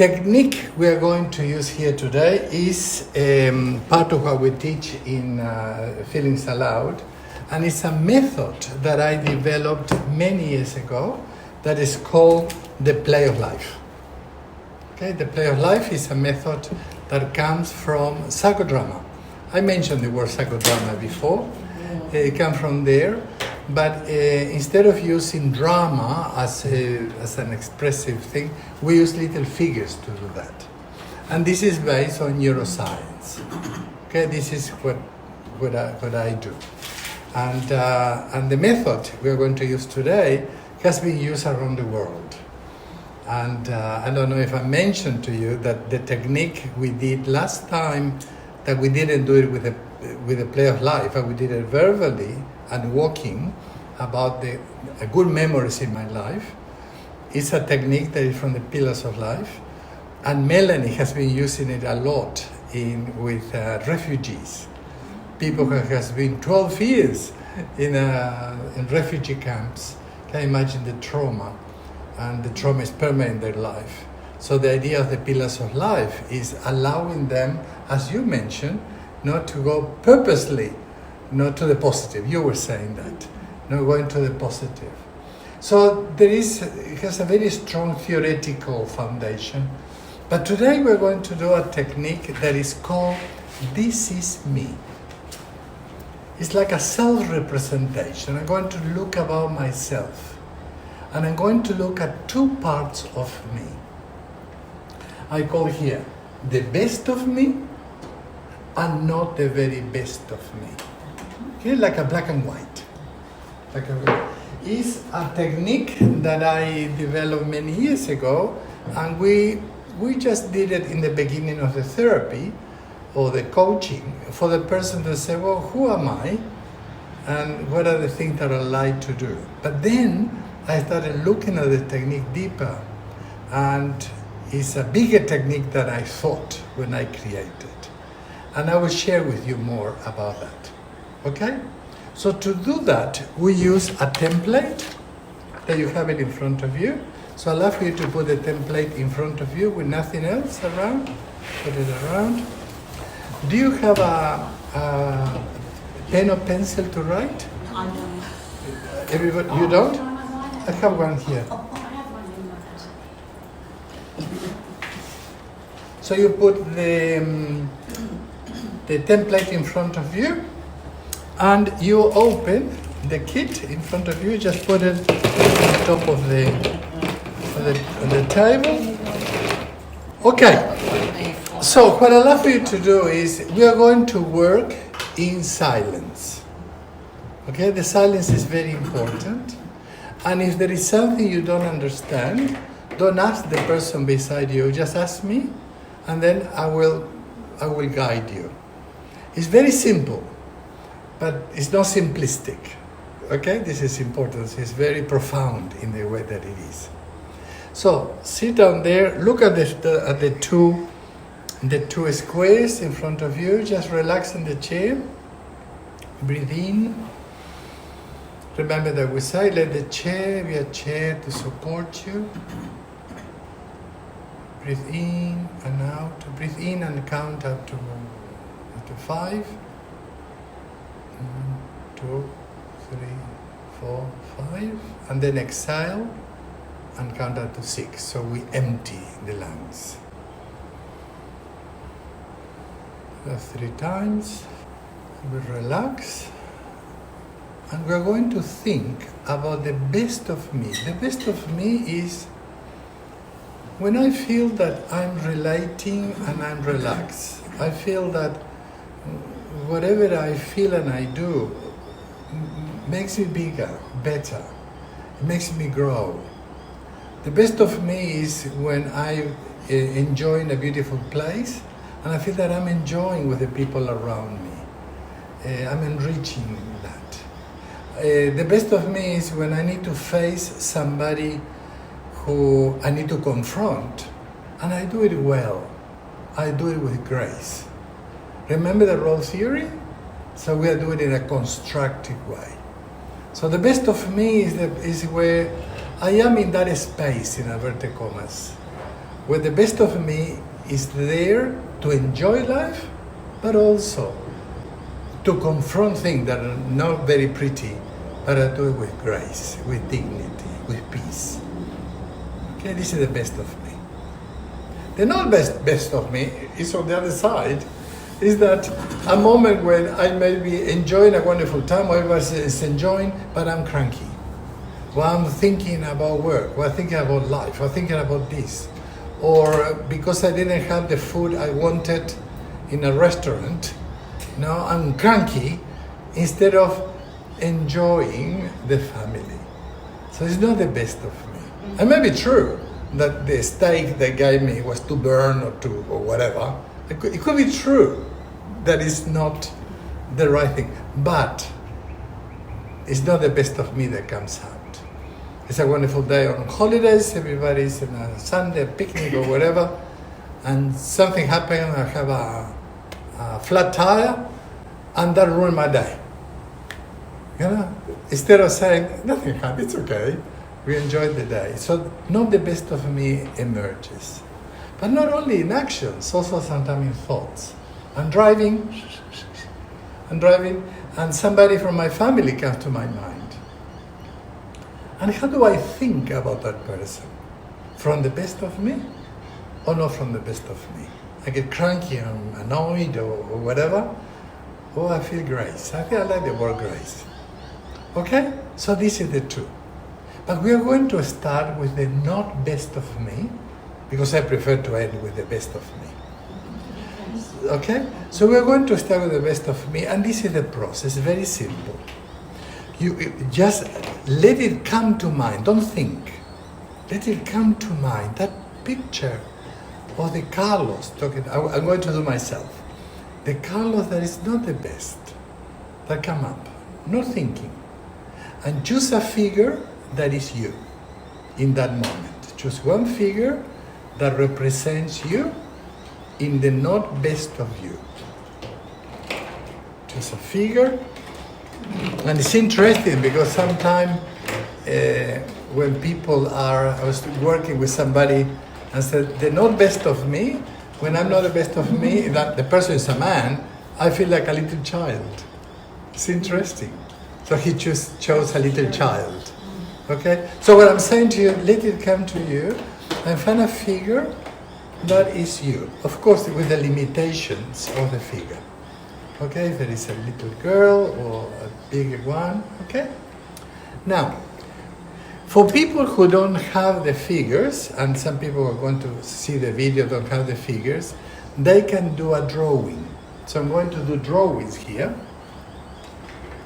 technique we are going to use here today is part of what we teach in Feelings Aloud, and it's a method that I developed many years ago that is called the play of life. Okay, the play of life is a method that comes from psychodrama. I mentioned the word psychodrama before. It comes from there, but instead of using drama as an expressive thing, we use little figures to do that. And this is based on neuroscience. Okay, this is what I do. And the method we are going to use today has been used around the world. And I don't know if I mentioned to you that the technique we did last time, that we didn't do it with the play of life, but we did it verbally and walking about the good memories in my life. It's a technique that is from the Pillars of Life. And Melanie has been using it a lot with refugees. People who has been 12 years in refugee camps. Can you imagine the trauma? And the trauma is permanent in their life. So the idea of the Pillars of Life is allowing them, as you mentioned, not to go purposely, not to the positive. You were saying that, not going to the positive. So it has a very strong theoretical foundation. But today we're going to do a technique that is called This Is Me. It's like a self-representation. I'm going to look about myself. And I'm going to look at two parts of me. I call here the best of me and not the very best of me. Okay, like a black and white. It's a technique that I developed many years ago, and we just did it in the beginning of the therapy or the coaching for the person to say, well, who am I? And what are the things that I like to do? But then I started looking at the technique deeper, and it's a bigger technique than I thought when I created. And I will share with you more about that. Okay? So to do that, we use a template that you have it in front of you. So I'll ask you to put the template in front of you with nothing else around. Put it around. Do you have a pen or pencil to write? I don't. Everybody, you don't? I have one here. Oh, I have one in my head. So you put the template in front of you, and you open the kit in front of you. Just put it on top of the table. Okay. So what I'd love for you to do is we are going to work in silence. Okay, the silence is very important. And if there is something you don't understand, don't ask the person beside you. Just ask me, and then I will guide you. It's very simple, but it's not simplistic. Okay, this is important. It's very profound in the way that it is. So sit down there. Look at the two squares in front of you. Just relax in the chair. Breathe in. Remember that we say, let the chair be a chair to support you. Breathe in and out. Breathe in and count up to 5. 1, 2, 3, 4, 5. And then exhale and count up to 6. So we empty the lungs. That's 3 times. We relax. And we're going to think about the best of me. The best of me is when I feel that I'm relating and I'm relaxed. I feel that whatever I feel and I do makes me bigger, better. It makes me grow. The best of me is when I enjoy in a beautiful place and I feel that I'm enjoying with the people around me. I'm enriching that. The best of me is when I need to face somebody who I need to confront, and I do it well. I do it with grace. Remember the role theory? So we are doing it in a constructive way. So the best of me is where I am in that space, in inverted commas, where the best of me is there to enjoy life, but also to confront things that are not very pretty, but I do it with grace, with dignity, with peace. Okay, this is the best of me. The not best of me is on the other side, is that a moment when I may be enjoying a wonderful time, or everybody is enjoying, but I'm cranky. Or I'm thinking about work, or I'm thinking about life, or I'm thinking about this. Or because I didn't have the food I wanted in a restaurant, I'm cranky instead of enjoying the family. So it's not the best of me. It may be true that the steak they gave me was too burnt or whatever. It could be true that it's not the right thing, but it's not the best of me that comes out. It's a wonderful day on holidays, everybody's in a Sunday picnic or whatever, and something happened, I have a flat tire, and that ruined my day. Instead of saying, nothing happened, it's okay, we enjoyed the day. So not the best of me emerges. But not only in actions, also sometimes in thoughts. I'm driving, and somebody from my family comes to my mind. And how do I think about that person? From the best of me, or not from the best of me? I get cranky, I'm annoyed, or whatever. Or I feel grace. I like the word grace. Okay? So this is the two. But we are going to start with the not best of me, because I prefer to end with the best of me. Okay? So we are going to start with the best of me, and this is the process, very simple. You just let it come to mind, don't think. Let it come to mind, that picture of the Carlos talking, I'm going to do myself. The Carlos that is not the best, that come up, not thinking. And choose a figure that is you in that moment. Choose one figure that represents you in the not best of you. Choose a figure. And it's interesting because sometimes when people I was working with somebody and said, the not best of me, when I'm not the best of me, that the person is a man, I feel like a little child. It's interesting. So he chose a little child. Okay? So what I'm saying to you, let it come to you and find a figure that is you. Of course, with the limitations of the figure. Okay, if there is a little girl or a bigger one, okay? Now, for people who don't have the figures, and some people who are going to see the video don't have the figures, they can do a drawing. So I'm going to do drawings here,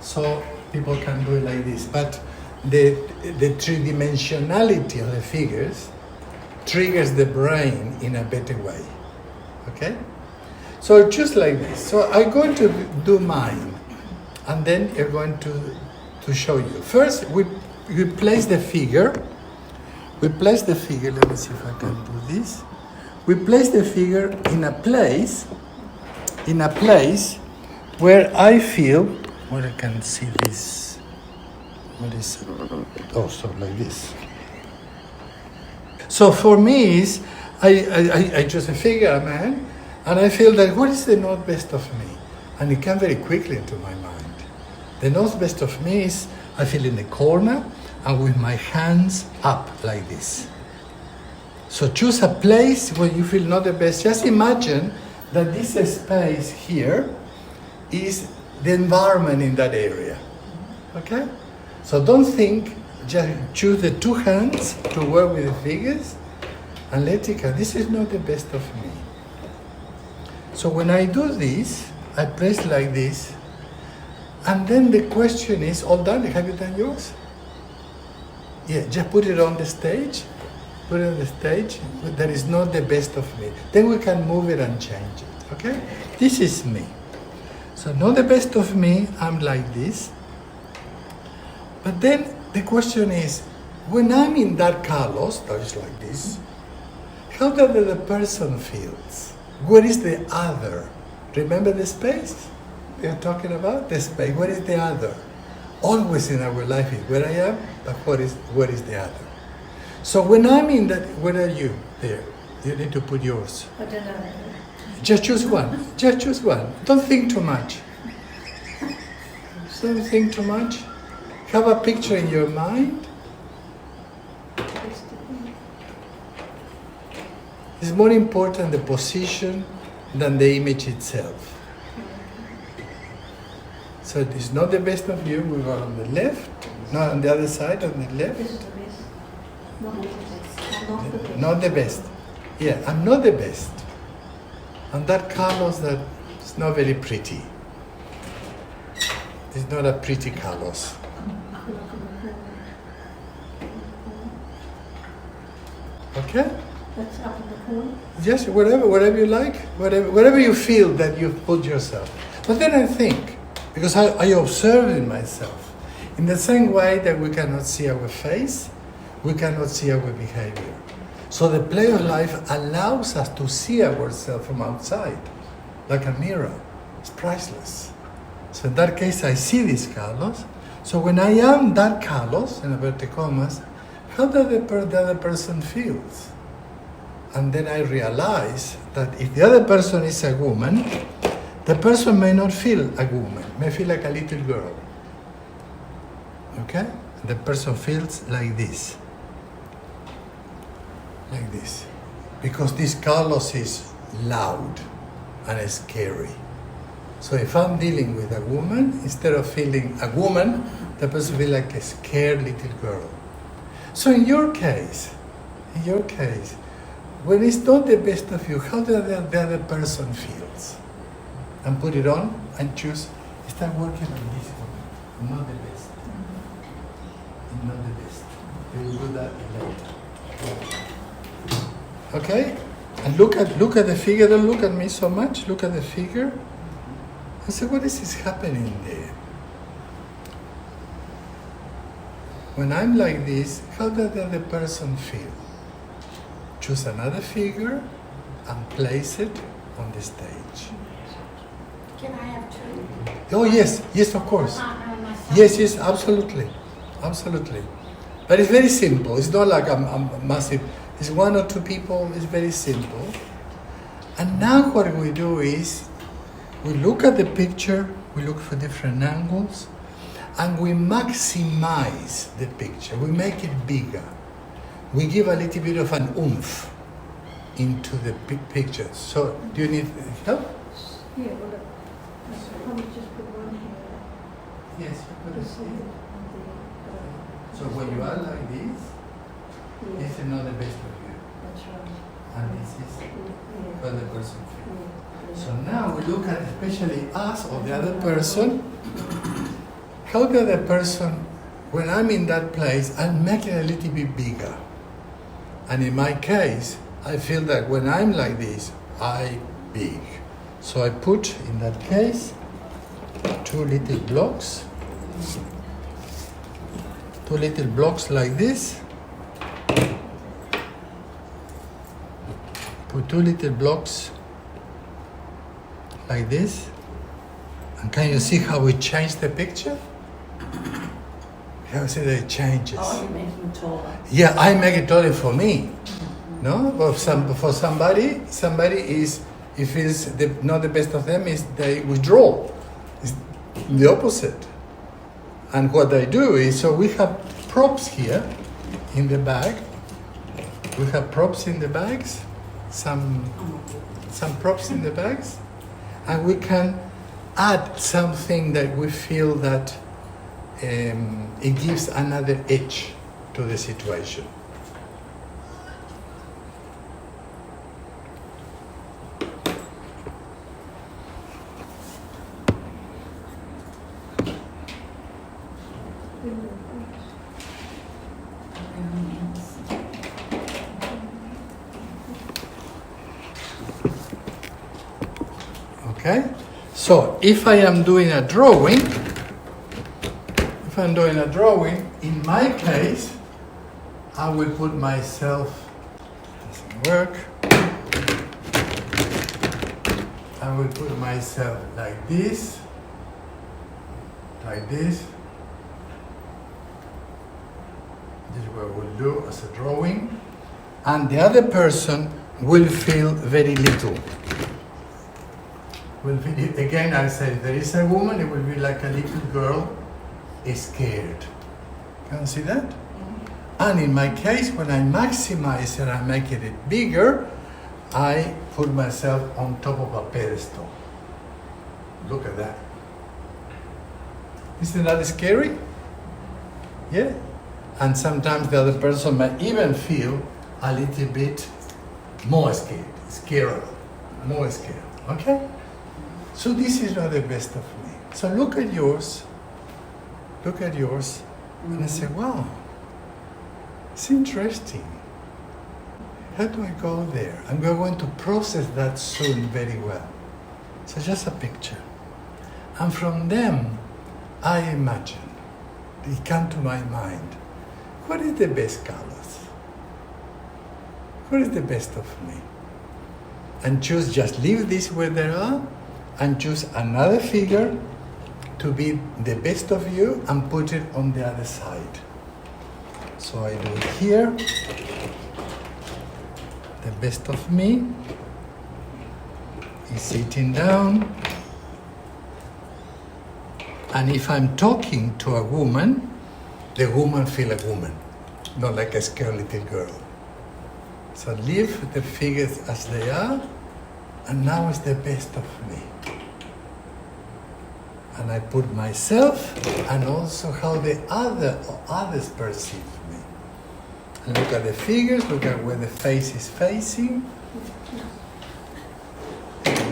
so people can do it like this. But the three-dimensionality of the figures triggers the brain in a better way, okay? So just like this. So I'm going to do mine, and then you're going to show you. First, we place the figure. We place the figure. Let me see if I can do this. We place the figure in a place where I feel, where I can see this. What is it? Oh, so like this. So for me, is I choose a figure, a man. And I feel that what is the not best of me? And it came very quickly into my mind. The not best of me is I feel in the corner and with my hands up like this. So choose a place where you feel not the best. Just imagine that this space here is the environment in that area. Okay? So don't think, just choose the two hands to work with the figures and let it go. This is not the best of me. So when I do this, I place like this, and then the question is, all done? Have you done yours? Yeah, just put it on the stage. Put it on the stage. That is not the best of me. Then we can move it and change it, okay? This is me. So not the best of me, I'm like this. But then the question is, when I'm in that Carlos, that is like this, how does the other person feels? Where is the other? Remember the space? We are talking about the space. Where is the other? Always in our life is where I am, but where is the other? So when I'm in that, where are you? There. You need to put yours. I don't know. Just choose one. Just choose one. Don't think too much. Don't think too much. Have a picture in your mind. It's more important the position than the image itself. So it's not the best of you. We go on the left, not on the other side, on the left. This is the best. Not the best. I'm not the best. Not the best. Yeah, I'm not the best. And that Carlos that is not very pretty. It's not a pretty Carlos. Okay? That's up in the corner. Yes, whatever you like, whatever you feel that you've put yourself. But then I think, because I observe in myself, in the same way that we cannot see our face, we cannot see our behavior. So the play of life allows us to see ourselves from outside, like a mirror. It's priceless. So in that case, I see this Carlos. So when I am that Carlos, in inverted commas, how does the other person feels? And then I realize that if the other person is a woman, the person may not feel a woman, may feel like a little girl. Okay? The person feels like this. Like this. Because this Carlos is loud and scary. So if I'm dealing with a woman, instead of feeling a woman, the person feels like a scared little girl. So in your case, when it's not the best of you, how does the other person feels? And put it on and choose. Start working on this one. Not the best. Not the best. We will do that later. Okay? And look at the figure. Don't look at me so much. Look at the figure. And say, what is happening there? When I'm like this, how does the other person feel? Choose another figure and place it on the stage. Can I have two? Oh yes, of course. Yes, absolutely. But it's very simple. It's not like a massive. It's one or two people. It's very simple. And now what we do is, we look at the picture, we look for different angles, and we maximize the picture. We make it bigger. We give a little bit of an oomph into the picture. So, do you need help? Yeah, well, I'll probably just put one here. Yes, you put it This here. one So when you are like this, and this is not the best of you. that's right. And this is Yeah. what the person feels. Yeah. So now we look at especially us or the other person. How the other person, when I'm in that place, I'm making it a little bit bigger. And in my case, I feel that when I'm like this, I big. So I put, in that case, two little blocks like this. Put two little blocks like this. And can you see how we change the picture? You see that it changes. Oh, you're making it taller. Yeah, I make it taller for me. No, but for somebody is, if it's not the best of them, is they withdraw. It's the opposite. And what I do is, so we have props here in the bag. We have props in the bags, some props in the bags, and we can add something that we feel that it gives another edge to the situation. Okay? So if I am doing a drawing, in my case, I will put myself, doesn't work, I will put myself like this, This is what we'll do as a drawing. And the other person will feel very little. Again, I say, there is a woman, it will be like a little girl scared. Can you see that? And in my case, when I maximize it and make it bigger, I put myself on top of a pedestal. Look at that. Isn't that scary? Yeah. And sometimes the other person might even feel a little bit more scared, more scared. Okay? So this is not the best of me. So look at yours, and I say, wow, it's interesting. How do I go there? And we're going to process that soon very well. So just a picture. And from them, I imagine, it come to my mind, what is the best colors? What is the best of me? And just leave this where they are, and choose another figure to be the best of you and put it on the other side. So I do it here, the best of me is sitting down, and if I'm talking to a woman, the woman feel a woman, not like a scared little girl. So leave the figures as they are, and now it's the best of me. And I put myself and also how the others perceive me. And look at the figures, look at where the face is facing.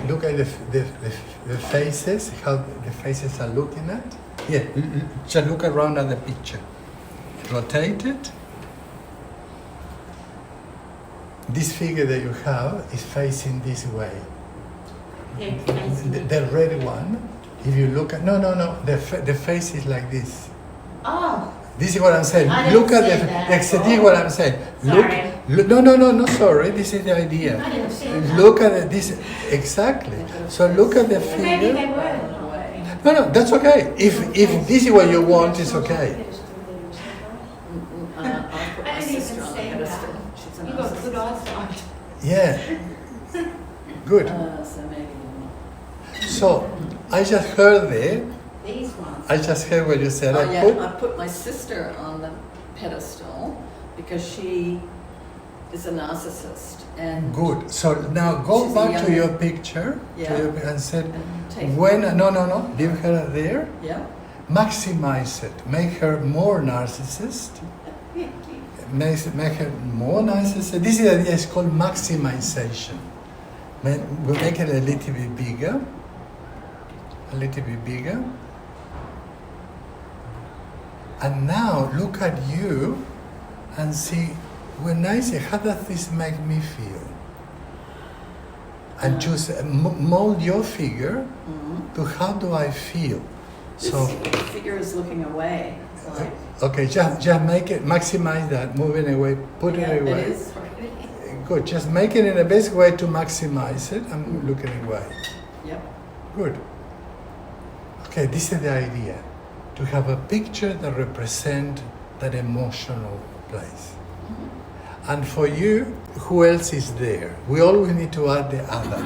Look at the faces, how the faces are looking at. Yeah, just look around at the picture. Rotate it. This figure that you have is facing this way. The red one, if you look at, no, the face is like this. Oh. This is what I'm saying. I Look didn't at say the, that. this is what I'm saying. Sorry. No, sorry, this is the idea. I didn't say that. Look at this, exactly. So look at the Maybe they figure. were. No, that's okay. If this is what you want, it's okay. I'll put I my didn't sister even on the say pedestal. that. She's an You got good narcissist. eyesight. Yeah. Good. So maybe. So I just heard there. These ones. I just heard what you said. Oh yeah, I put my sister on the pedestal because she is a narcissist and Good. So now go She's a back to young- your picture Yeah. and said, and take when, no, leave her there. yeah. Maximize it. Make her more narcissist. Make her more narcissist. This is the idea. It's called maximization. We make it a little bit bigger. A little bit bigger. And now look at you and see, when I say, how does this make me feel? And choose, mold your figure to how do I feel. So, This figure is looking away. Like, okay, just make it, maximize that, move it away, put yeah, it away. It is. Good, just make it in the best way to maximize it and look it away. Yep. Good. Okay, this is the idea. To have a picture that represents that emotional place. And for you, who else is there? We always need to add the other.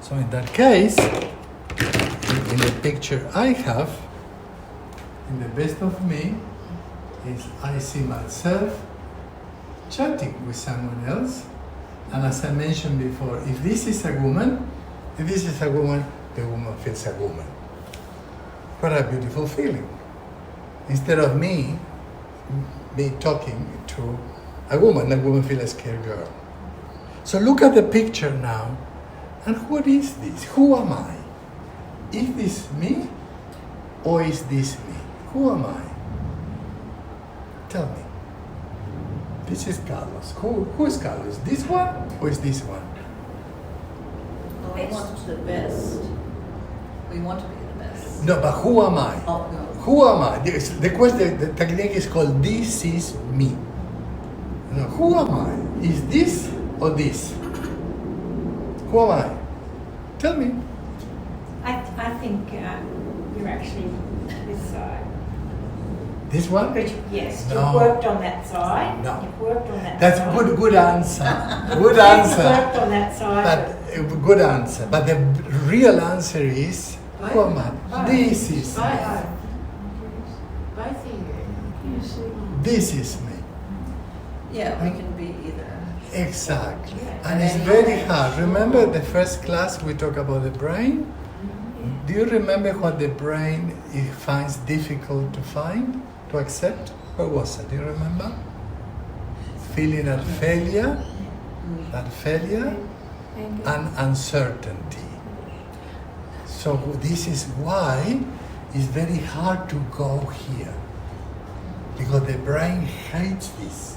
So in that case, in the picture I have, in the best of me, is I see myself chatting with someone else. And as I mentioned before, if this is a woman, the woman feels a woman. What a beautiful feeling. Instead of me talking to a woman feels a scared girl. So look at the picture now, and what is this? Who am I? Is this me, or is this me? Who am I? Tell me. This is Carlos. Who is Carlos? This one, or is this one? Well, we want the best. We want to be the best. No, but who am I? Oh no. Who am I? The question, the technique is called "This is me." No, who am I? Is this or this? Who am I? Tell me. I think you're actually this side. This one? But yes, No. you've worked on that side. No. You've worked on that That's side. good answer. Good You've answer. worked on that side. But good answer. But the real answer is, who am I? Both. This is me. Both. Both of you. You see. This is me. Yeah, we can be either. Exactly. Yeah. And it's very hard. Remember the first class we talked about the brain? Do you remember what the brain it finds difficult to find, to accept? What was it? Do you remember? Feeling of failure, and uncertainty. So this is why it's very hard to go here. Because the brain hates this.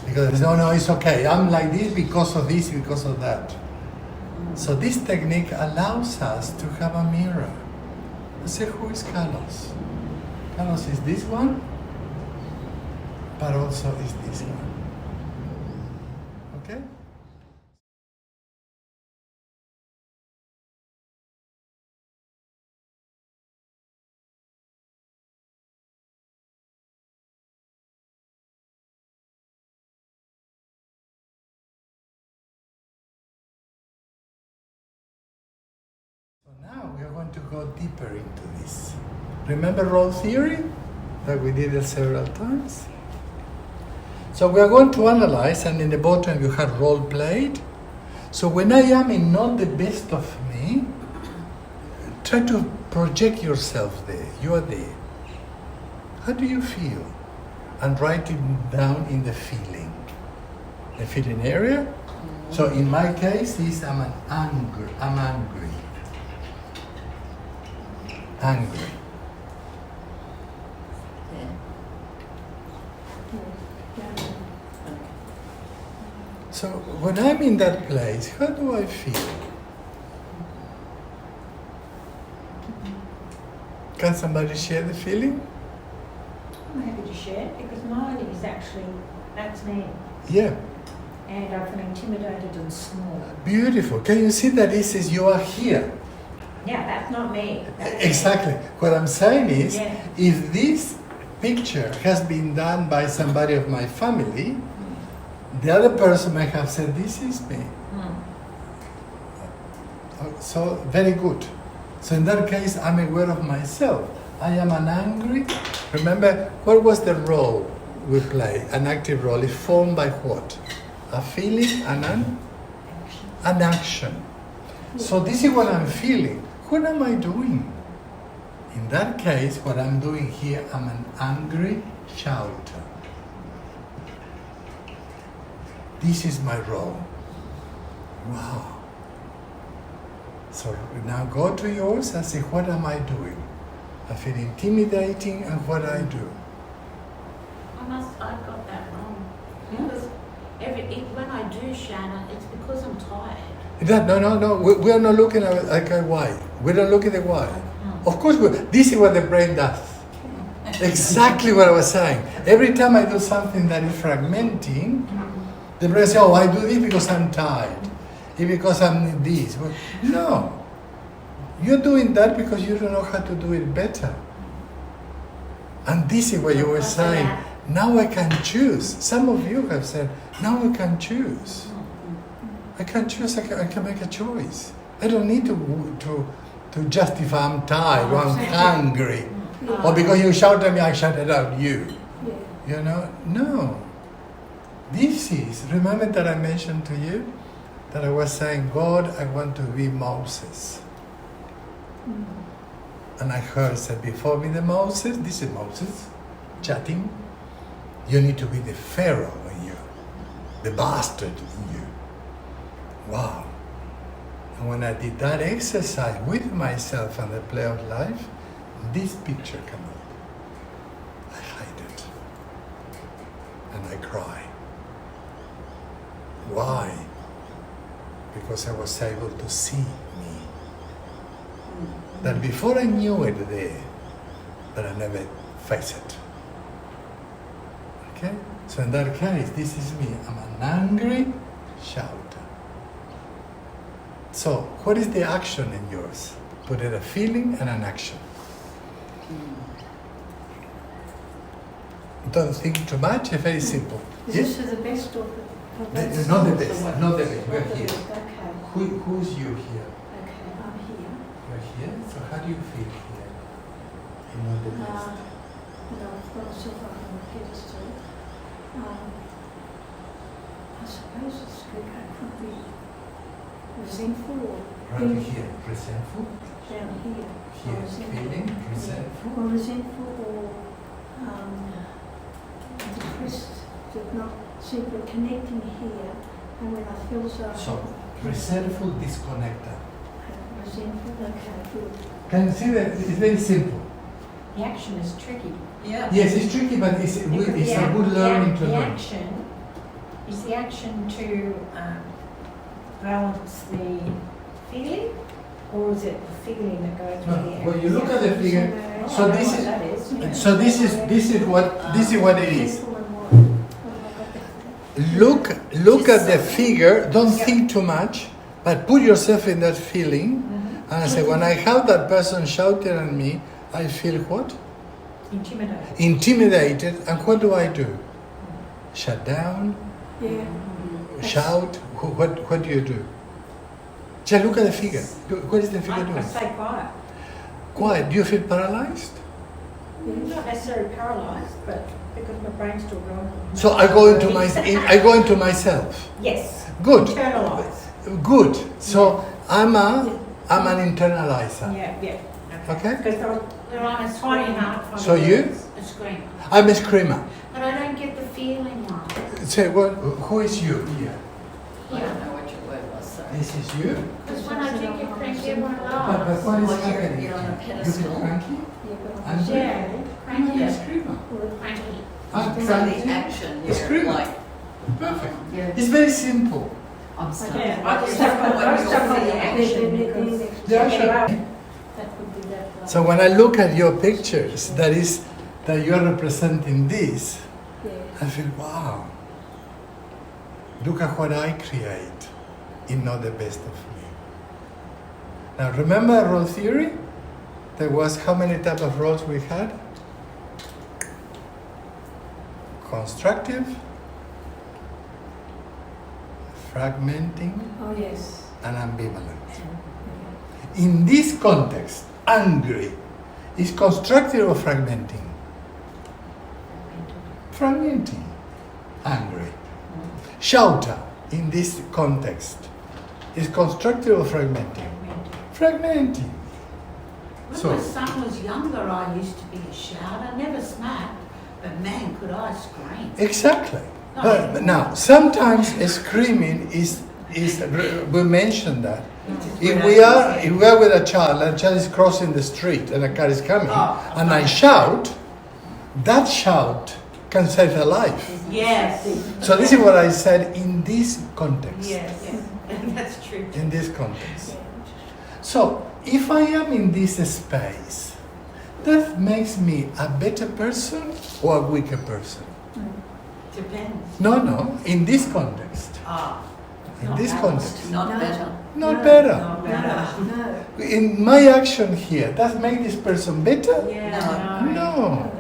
Because no, it's okay. I'm like this because of this, because of that. So this technique allows us to have a mirror. I say, who is Carlos? Carlos is this one, but also is this one. Okay? So now we are going to go deeper into this. Remember role theory that we did it several times? So we are going to analyze, and in the bottom you have role played. So when I am in not the best of me, try to project yourself there. You are there. How do you feel? And write it down in the feeling area. So in my case, is I'm angry. Angry. Yeah. So when I'm in that place, how do I feel? Can somebody share the feeling? I'm happy to share because mine is actually, that's me. Yeah, And I feel intimidated and small. beautiful. Can you see that this is you are here? Yeah, that's not me. That's Exactly. What I'm saying is, Yeah. if this picture has been done by somebody of my family, the other person may have said, this is me. So, very good. So in that case, I'm aware of myself. I am an angry. Remember, what was the role we play? An active role is formed by what? A feeling and an action. So this is what I'm feeling. What am I doing? In that case, what I'm doing here, I'm an angry shouter. This is my role. Wow. So now go to yours and say, what am I doing? I feel intimidating, and what I do. I've got that wrong. Because when I do shatter, it's because I'm tired. No. We are not looking at a why. We don't look at the why. Of course, this is what the brain does. Exactly what I was saying. Every time I do something that is fragmenting, the brain says, oh, I do this because I'm tired. It's because I'm this. Well, no. You're doing that because you don't know how to do it better. And this is what you were saying. Now I can choose. Some of you have said, now I can choose. I can choose, I can make a choice. I don't need to justify I'm tired or I'm hungry. Or because you shout at me, I shouted out you. You know? No. This is, remember that I mentioned to you that I was saying, God, I want to be Moses. And I heard said, before me the Moses, this is Moses, chatting. You need to be the Pharaoh in you, the bastard in you. Wow. And when I did that exercise with myself and the play of life, this picture came up. I hide it. And I cry. Why? Because I was able to see me. That before I knew it there, but I never faced it. Okay? So in that case, this is me. I'm an angry shouter. So, what is the action in yours? Put it a feeling and an action. Don't think too much. It's very simple. Is Yes? this for the best or for both? Not the best. Not the best. We're Not the here. best, okay. Who's you here? Okay, I'm here. You're here. So how do you feel here? In not the best. And I've got myself up on the pedestal. I suppose it's good. I could be resentful or Right here. Resentful. down here. Here. Resentful. Feeling resentful. Or resentful or depressed, did not see but connecting here, and when I feel So resentful disconnector. resentful, okay, good. Can you see that? It's very simple. The action is tricky. Yeah. Yes, it's tricky, but it's a good learning to the learn. action is the action to balance the feeling, or is it the feeling that goes with the No, action? when you look at the figure, Oh, so I know this what is that is. Yeah. so this is what it is. Resentful and what have I got? Look at the figure. Don't think too much, but put yourself in that feeling. Mhm. And I say, when I have that person shouting at me, I feel what? Intimidated. Intimidated. And what do? Shut down, Yeah. shout. What do you do? Just look at the figure. What is the figure I doing? stay quiet. Quiet. Do you feel paralyzed? Not necessarily paralysed, but because my brain's still going. So I go into myself. Yes. Good. Internalise. Good. So I'm an internalizer. Yeah. Okay. Because I was But I'm a finding screamer. hard to So you? A screamer. I'm a screamer. But I don't get the feeling like. Say what? Who is you here? I don't know what your word was, sorry. This is you. Because when I do get cranky, everyone But laughs. what is Well, you're- happening? you're on a You pedestal. feel cranky? Yeah, but I'm I'm Yeah. I'm a Cranky. screamer. Cranky. I'm So the cranky. action, It's you're screaming. like, Perfect. yeah. It's very simple. I'm stuck. Yeah, What I'm you're stuck on- what I'm you're stuck on the feeling. action. The action. that would be that. So when I look at your pictures, that you're representing this, Yeah. I feel, wow. Look at what I create in not the best of me. Now remember role theory? There was how many types of roles we had? Constructive, fragmenting, Oh, yes. and ambivalent. In this context, angry is constructive or fragmenting? Fragmenting. Angry. Shouter in this context is constructive or fragmenting? Fragmenting. When So- my son was younger, I used to be a shouter. Never smacked, but man, could I scream. Exactly. But now, sometimes screaming is we mentioned that. If we are with a child is crossing the street and a car is coming, and I shout, that shout can save a life. Yes. So this is what I said in this context. Yes. That's true. In this context. So if I am in this space, that makes me a better person or a weaker person? Depends. No, in this context. In Not this balanced. context. Not No. better. Not better. Not better. No. In my action here, does make this person better? Yeah. No.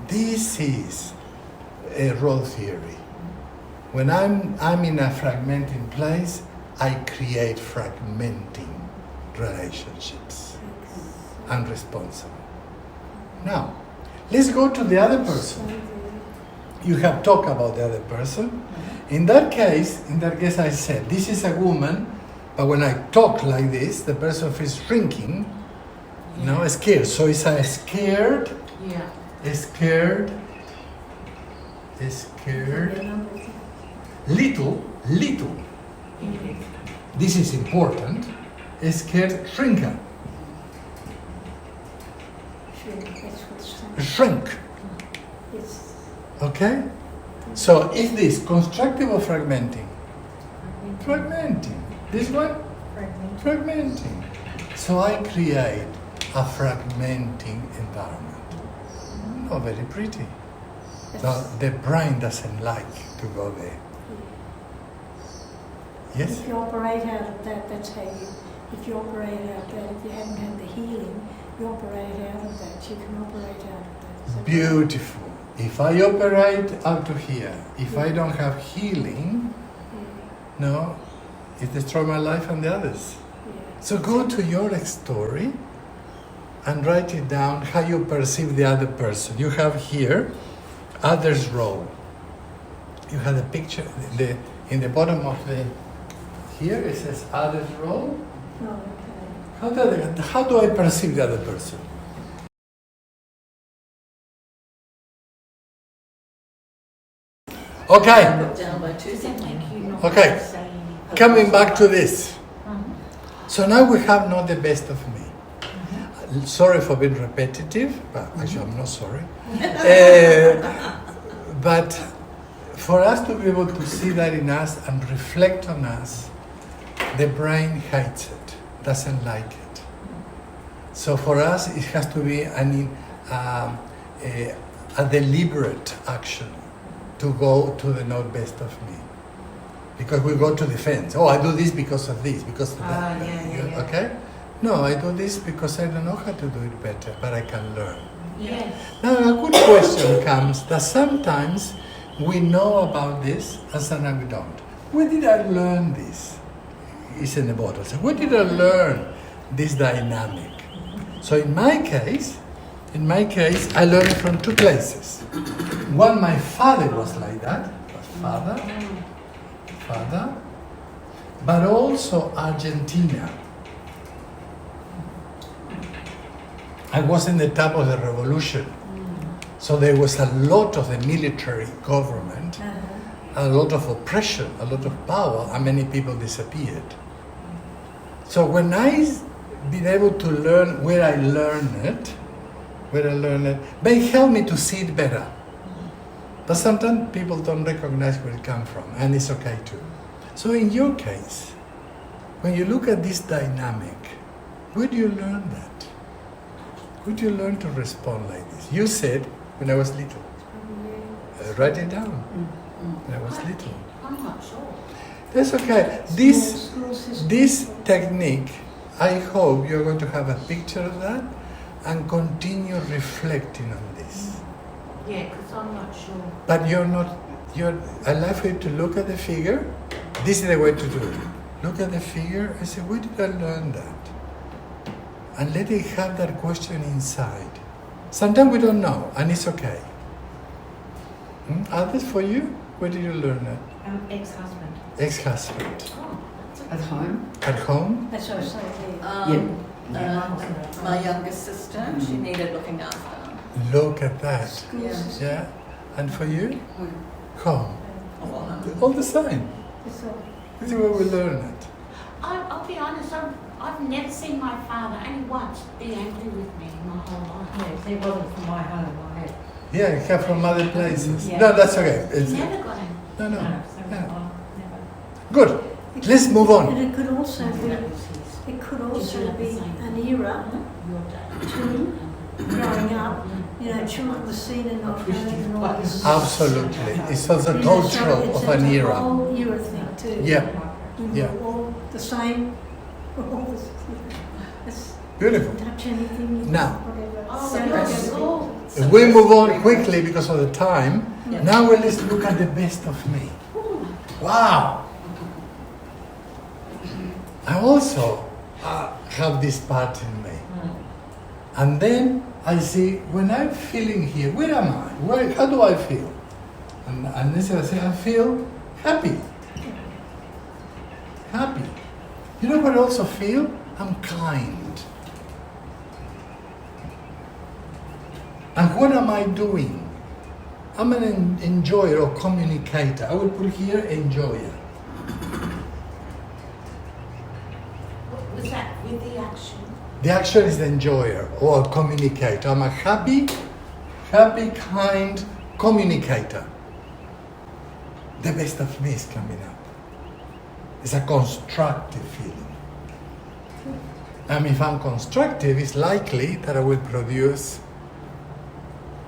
This is a role theory. When I'm in a fragmenting place, I create fragmenting relationships. I'm responsible. Now, let's go to the other person. You have talked about the other person. In that case, I said, this is a woman, but when I talk like this, the person feels shrinking, scared. So it's a scared, little, this is important, scared shrinker, shrink, okay? So is this constructive or fragmenting? Fragmenting. This one? Fragmenting. So I create a fragmenting environment. Not very pretty. No, the brain doesn't like to go there. Yes? If you operate out of that, that's how you, if you operate out of that, if you haven't had the healing, you operate out of that, you can operate out of that. Is that right? Beautiful. If I operate out to here, if I don't have healing, no, it destroys my life and the others. So go to your story and write it down how you perceive the other person. You have here others role. You have the picture in the bottom of the here it says others role. Oh, okay. How do I perceive the other person? Okay, Put down by Tuesday. Thank you not Okay. to say anything. coming back to this. Mhm. So now we have not the best of me. Sorry for being repetitive, but actually I'm not sorry. But for us to be able to see that in us and reflect on us, the brain hates it, doesn't like it. So for us, it has to be a deliberate action to go to the not best of me. Because we go to defense. Oh, I do this because of this, because of that. yeah. Okay? No, I do this because I don't know how to do it better, but I can learn. Yes. Now, a good question comes that sometimes we know about this and sometimes we don't. Where did I learn this? It's in the bottle. So where did I learn this dynamic? So in my case, I learned it from two places. One, my father was like that, father, but also Argentina. I was in the time of the revolution, so there was a lot of the military government, a lot of oppression, a lot of power, and many people disappeared. So when I've been able to learn where I learned it, may help me to see it better. But sometimes people don't recognize where it comes from, and it's okay too. So in your case, when you look at this dynamic, where do you learn that? Where do you learn to respond like this? You said, when I was little. Write it down. When I was little. I'm not sure. That's okay. This technique, I hope you're going to have a picture of that and continue reflecting on this. Yeah, because I'm not sure. But I'd like for you to look at the figure. This is the way to do it. Look at the figure and say, where did I learn that? And let it have that question inside. Sometimes we don't know, and it's okay. Others for you? Where did you learn it? Ex-husband. Ex-husband. Oh, that's okay. At home? At home? That's what I was saying there. My youngest sister, she needed looking after. Look at that. School Yeah. system. Yeah? And for you? Home. Home. Oh, All the same. That's all. This is where we learn it. I'll be honest, I've never seen my father only once be angry with me my whole life. Yes, he wasn't from my home, I had. Yeah, you come from other places. Yeah. No, that's okay. He never got angry. No. So Yeah. never. Good. Let's move on. And it could also be, That was his. it could also be an era Your dad. too, growing up, you know, children were seen and not heard and all this. Absolutely. It's also You know, so cultural it's of an a era. whole era thing too. Yeah. We Yeah. were all the same, we're all the same. It's- Beautiful. touch anything, Now. whatever. Oh, So your it's- school. If we move on quickly because of the time, Yeah. now let's look at the best of me. Wow! I also have this part in me. And then I see, when I'm feeling here, where am I? How do I feel? And this I say, I feel happy. Happy. You know what I also feel? I'm kind. And what am I doing? I'm an enjoyer or communicator. I will put here enjoyer. Was that with the action? The action is the enjoyer or communicator. I'm a happy, kind communicator. The best of me is coming up. It's a constructive feeling. And if I'm constructive, it's likely that I will produce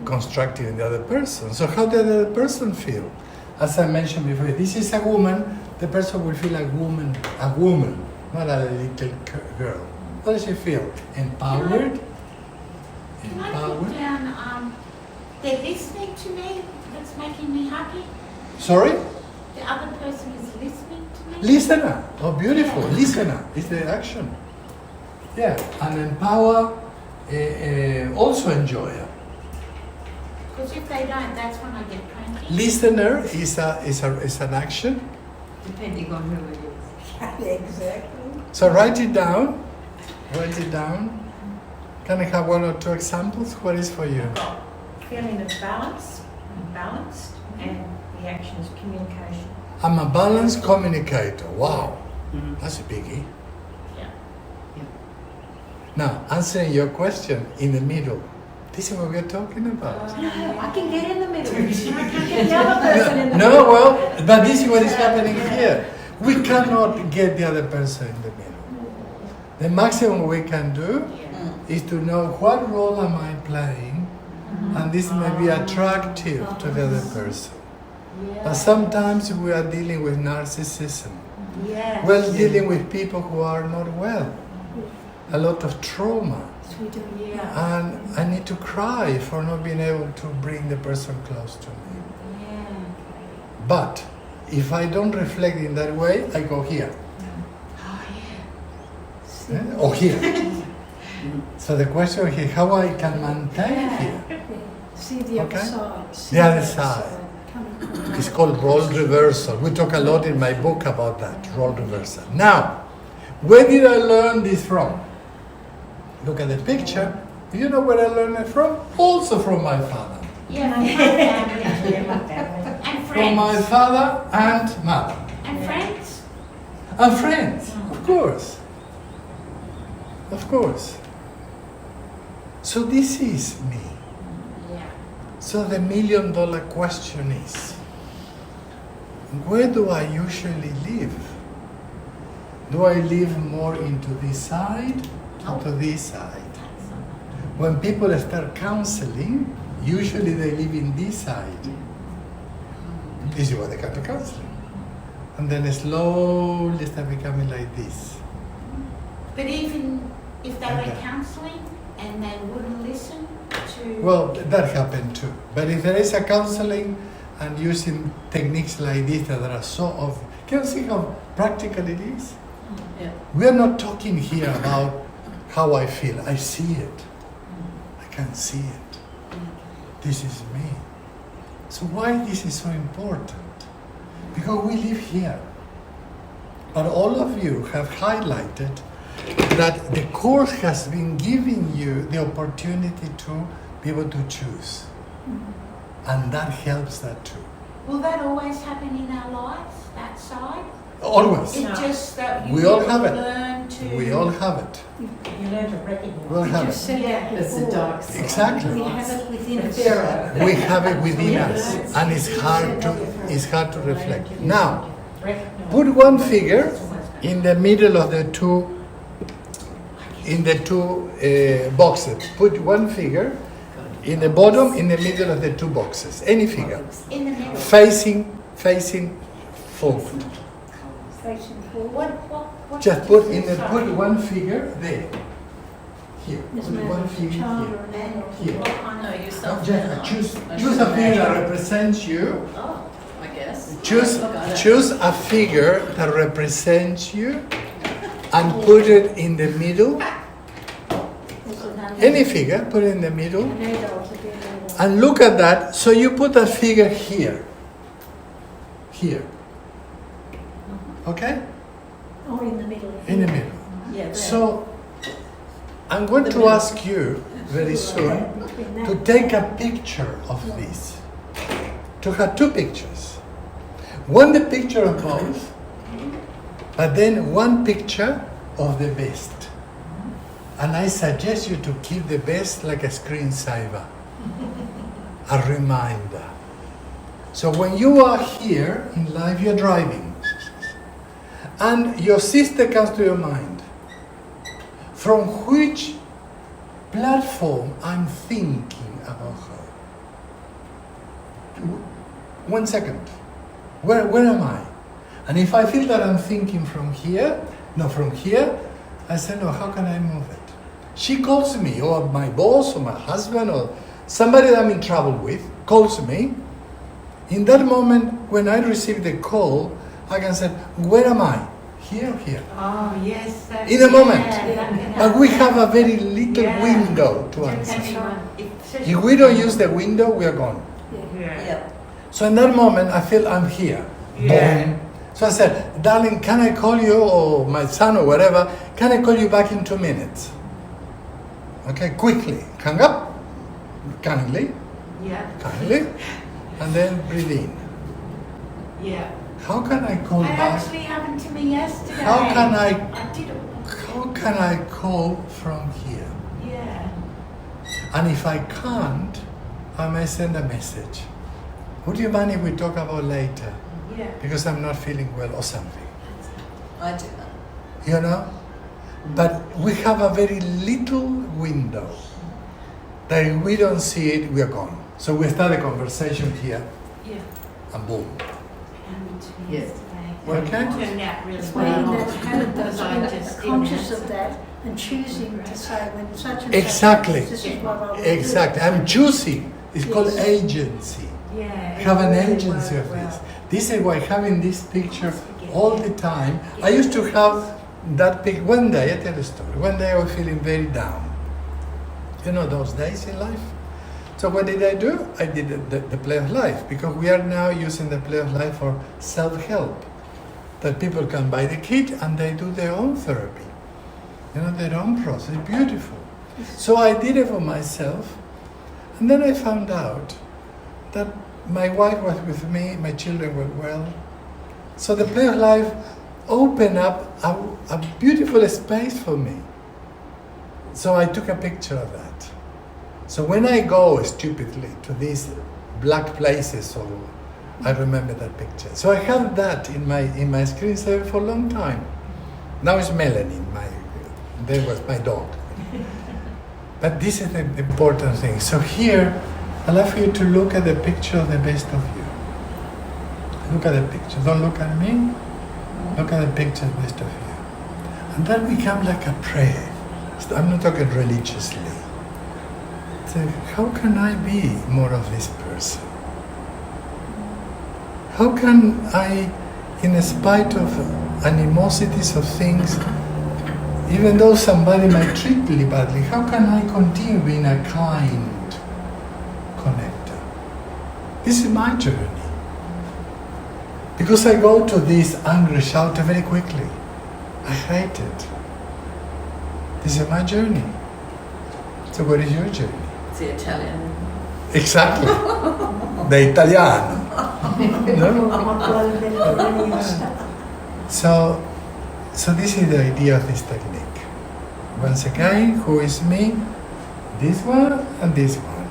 constructive in the other person. So how does the other person feel? As I mentioned before, this is a woman, the person will feel a woman, not a little girl. How does she feel? Empowered? Can I put down they're listening to me, that's making me happy. Sorry? The other person is listening to me. Listener. Oh, beautiful. Yeah. Listener is the action. Yeah. And empower, also enjoyer. Because if they don't, that's when I get cranky. Listener is an action. Depending on who it is. Exactly. So write it down. Write it down. Can I have one or two examples? What is for you? I've got feeling of balance, balanced, and the action is communication. I'm a balanced communicator. Wow. That's a biggie. Yeah. Now, answering your question in the middle. This is what we're talking about. No, I can get in the middle. I can't get the other person in the No, middle. well, but this is what is happening here. We cannot get the other person in the middle. The maximum we can do is to know what role am I playing, and this may be attractive to the other person. But sometimes we are dealing with narcissism. Yes. We're dealing with people who are not well. A lot of trauma. Yeah. And I need to cry for not being able to bring the person close to me. Yeah. But if I don't reflect in that way, I go here. Oh, yeah. Or here. So the question is how I can maintain here. See the Okay. other side. See The other side. Coming from It's called role reversal. We talk a lot in my book about that, role reversal. Now, where did I learn this from? Look at the picture. Do you know where I learned it from? Also from my father. Yeah, from my family. Yeah, my family. And From my friends. father and mother. And friends. And friends, of course. Of course. So this is me. Yeah. So the million-dollar question is, where do I usually live? Do I live more into this side or to this side? When people start counseling, usually they live in this side. This is what they come to counseling. And then slowly start becoming like this. But even if they were Okay. counselling and they wouldn't listen to... Well, that happened too. But if there is a counseling and using techniques like this that are so of, can you see how practical it is? Yeah. We are not talking here about how I feel. I see it. I can see it. This is me. So why this is so important? Because we live here. But all of you have highlighted that the course has been giving you the opportunity to be able to choose. And that helps that too. Will that always happen in our lives, that side? Always. It's just that you We all have it. learn to... We all have it. You learn to recognize. We all You have just it. said that That's the before. dark side. Exactly. We have it within us. We have it within us, and it's hard to reflect. Now, Recognize. put one figure in the middle of the two boxes. Put one figure in the bottom, in the middle of the two boxes. Any figure, In the middle. facing forward. Facing forward. What Just did you put say? put one figure there. Here. Doesn't Put matter one if it's a figure child here. or an adult. Here. What kind No, of... yourself. Choose a figure that represents you. Oh, I guess. Choose Got it. choose a figure that represents you and put it in the middle. Any figure, put it in the middle. An adult would be an adult. And look at that. So you put a figure here. Here. Okay? Oh, in the middle. In the middle. Yeah, there. So I'm going to ask you very soon Between that to and take that. a picture of this. To have two pictures. One the picture of both, but then one picture of the best. And I suggest you to keep the best like a screensaver, a reminder. So when you are here in life, you're driving, and your sister comes to your mind. From which platform I'm thinking about her? 1 second. Where am I? And if I feel that I'm thinking from here, I say, no, how can I move it? She calls me, or my boss, or my husband, or somebody that I'm in trouble with calls me. In that moment, when I receive the call, I can say, where am I? Here or here? Oh, yes. That, In a moment. that But we have a very little window to answer. If we don't use the window, we are gone. Yeah. Yeah. So in that moment, I feel I'm here. Yeah. Boom. So I said, darling, can I call you, or my son, or whatever, can I call you back in 2 minutes? Okay, quickly. Hang up, kindly, Yeah. and then breathe in. Yeah. How can I call That back? actually happened to me yesterday. How can I did it. How can I call from here? Yeah. And if I can't, I may send a message. Would you mind if we talk about later? Yeah. Because I'm not feeling well or something. I do that. You know? But we have a very little window that if we don't see it, we are gone. So we start a conversation here, Yeah. and boom. Happened to me Yes. yesterday. Okay. It turned out really It's when in well. that habit, Because I just didn't conscious answer. of that and choosing to say when such and Exactly. such, this is what I will Exactly. I'm choosing. It's called Yes. agency. Yeah. We have an it really agency of worked this. well. This is why having this picture all the time. I used to have that pic. One day, I tell you a story. One day I was feeling very down. You know those days in life? So what did I do? I did the play of life, because we are now using the play of life for self-help. That people can buy the kit and they do their own therapy. You know, their own process. It's beautiful. So I did it for myself, and then I found out that my wife was with me, my children were well. So the play of life opened up a beautiful space for me. So I took a picture of that. So when I go stupidly to these black places, so I remember that picture. So I have that in my screensaver for a long time. Now it's Melanie, there was my dog. But this is the important thing. So here, I'd like for you to look at the picture of the best of you. Look at the picture. Don't look at me. Look at the picture of the best of you. And that becomes like a prayer. So I'm not talking religiously. So how can I be more of this person? How can I, in spite of animosities of things, even though somebody might treat me badly, how can I continue being a kind connector? This is my journey. Because I go to this angry shouter very quickly. I hate it. This is my journey. So what is your journey? It's the Italian. Exactly. The Italiano. So this is the idea of this technique. Once again, who is me? This one and this one.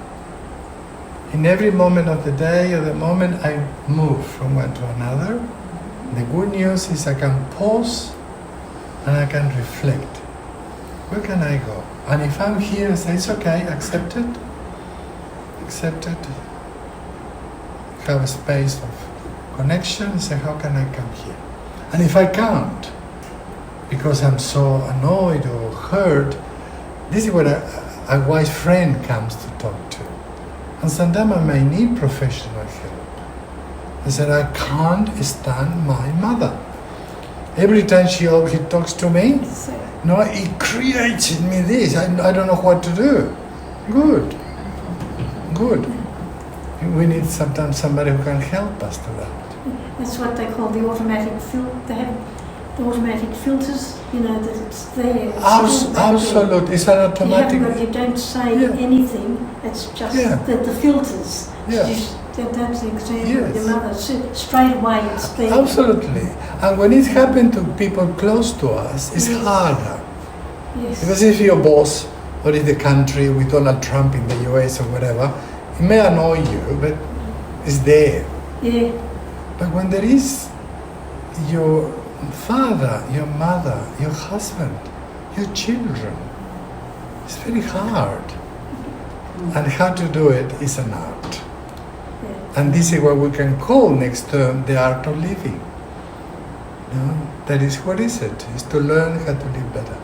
In every moment of the day or the moment I move from one to another, the good news is I can pause and I can reflect. Where can I go? And if I'm here and say, it's okay, accept it, have a space of connection, and say, how can I come here? And if I can't, because I'm so annoyed or hurt, this is what a wise friend comes to talk to. And sometimes I may need professional help. I said, I can't stand my mother. Every time he talks to me, no, it creates in me this. I don't know what to do. Good. We need sometimes somebody who can help us to that. That's what they call the automatic filter. They have the automatic filters, you know, that it's there. Absolutely. It's an automatic. You don't say anything, it's just the filters. Yeah. That's the example Yes. of your mother. Straight away it's there. Absolutely. And when it happens to people close to us, it's harder. Yes. Because if your boss, or if the country with Donald Trump in the US or whatever, it may annoy you, but it's there. Yeah. But when there is your father, your mother, your husband, your children, it's very hard. And how to do it is an art. And this is what we can call next term the art of living. No? That is, what is it? It's to learn how to live better.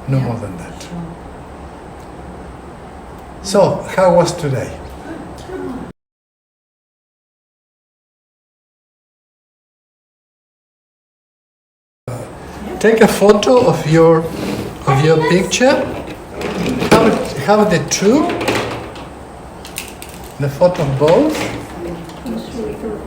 No more than that. So, how was today? Take a photo of your picture. Have the two. The photo of both. It's really good.